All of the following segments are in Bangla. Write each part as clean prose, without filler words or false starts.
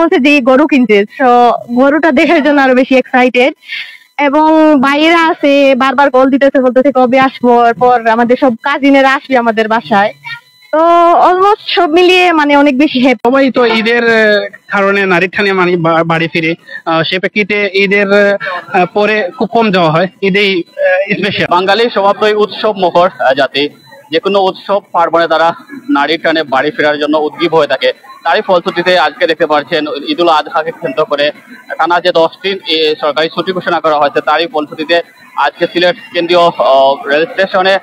বলছে যে গরু কিনতে, তো গরুটা দেখার জন্য আরো বেশি এক্সাইটেড। এবং বাইরে আছে, বারবার কল দিতেছে, বলতেছে কবে আসবো, এরপর আমাদের সব কাজিনেরা আসবে আমাদের বাসায়। তো অলমোস্ট সব মিলিয়ে মানে অনেক বেশি হ্যাপি। সবাই তো ঈদের কারণে নারীর ঠানে মানে বাড়ি ফিরে, সে প্রেক্ষিতে ঈদের পরে খুব কম যাওয়া হয়, ঈদেই স্পেশাল। বাঙালি স্বভাবতই উৎসব মুখর জাতি। যে কোনো উৎসব পার্বণে তারা নারীর টানে বাড়ি ফেরার জন্য উদ্গ্রীব হয়ে থাকে। তারই ফলশ্রুতিতে আজকে দেখতে পাচ্ছেন ঈদুল আজহাকে কেন্দ্র করে টানা যে 10 দিন সরকারি ছুটি ঘোষণা করা হয়েছে, তারই ফলশ্রুতিতে আজকে সিলেট কেন্দ্রীয় রেল স্টেশনে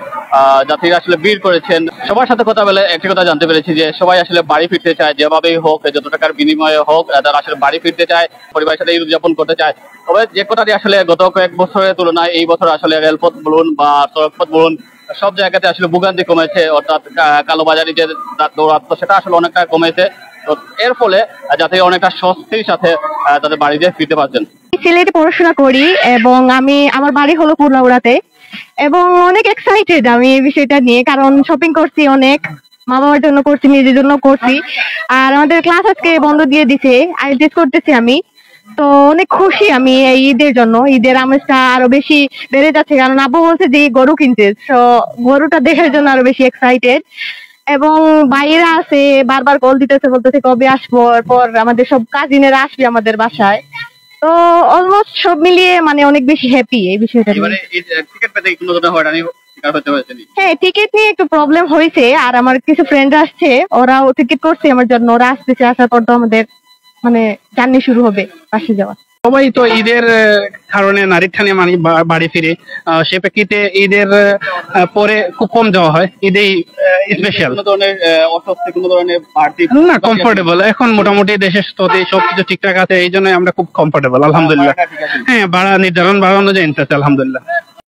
যাত্রীরা আসলে ভিড় করেছেন। সবার সাথে কথা বলে একটি কথা জানতে পেরেছি যে সবাই আসলে বাড়ি ফিরতে চায়, যেভাবেই হোক, যত টাকার বিনিময়ে হোক, তারা আসলে বাড়ি ফিরতে চায়, পরিবারের সাথে ঈদ উদযাপন করতে চায়। তবে যে কথাটি আসলে গত কয়েক বছরের তুলনায় এই বছর আসলে রেলপথ বলুন বা সড়কপথ বলুন, সব জায়গাতে আসলে ভোগান্তি কমেছে, অর্থাৎ কালোবাজারি যে দৌরাত্ম সেটা আসলে অনেকটা কমেছে। তো এর ফলে যাত্রীরা অনেকটা স্বস্তির সাথে তাদের বাড়িতে ফিরতে পারছেন। সিলেটে পড়াশোনা করি এবং আমার বাড়ি হলো কুলাউড়াতে, এবং অনেক এক্সাইটেড আমি এই বিষয়টা নিয়ে, কারণ শপিং করছি অনেক, মা বাবার জন্য করছি, নিজের জন্য করছি। আর আমাদের ক্লাস আজকে বন্ধ দিয়ে দিছে, আইএলটিএস করতেছি আমি। তো অনেক খুশি আমি এই ঈদের জন্য, ঈদের আমেজটা আরো বেশি বেড়ে যাচ্ছে, কারণ আব্বু বলছে যে গরু কিনতে, তো গরুটা দেখার জন্য আরো বেশি এক্সাইটেড। এবং বাইরে আছে, বারবার কল দিতেছে, বলতেছে কবে আসবো, এরপর আমাদের সব কাজিনেরা আসবে আমাদের বাসায়। তো অলমোস্ট সব মিলিয়ে মানে অনেক বেশি হ্যাপি এই বিষয়টা নিয়ে। টিকিট পেতে কোনো ধরনের হয়রানি শিকার হতে হয়েছে? হ্যাঁ, টিকিট নিয়ে একটু প্রবলেম হয়েছে, আর আমার কিছু ফ্রেন্ড আসছে, ওরাও টিকিট করছে আমার জন্য, ওরা আসতেছে, আসার পর তো আমাদের মানে জার্নি শুরু হবে বাসে যাওয়া। সবাই তো ঈদের কারণে নারীর ঠানে মানে বাড়ি ফিরে, সে প্রেক্ষিতে ঈদের পরে খুব কম যাওয়া হয়, ঈদেই স্পেশাল। কোনো ধরনের অস্বস্তি, কোনো ধরনের বাড়তি না, কমফোর্টেবল। এখন মোটামুটি দেশের স্তরে সবকিছু ঠিকঠাক আছে, এই জন্য আমরা খুব কমফোর্টেবল আলহামদুলিল্লাহ। হ্যাঁ, ভাড়া নির্ধারণ ভাড়া অনুযায়ী আলহামদুলিল্লাহ।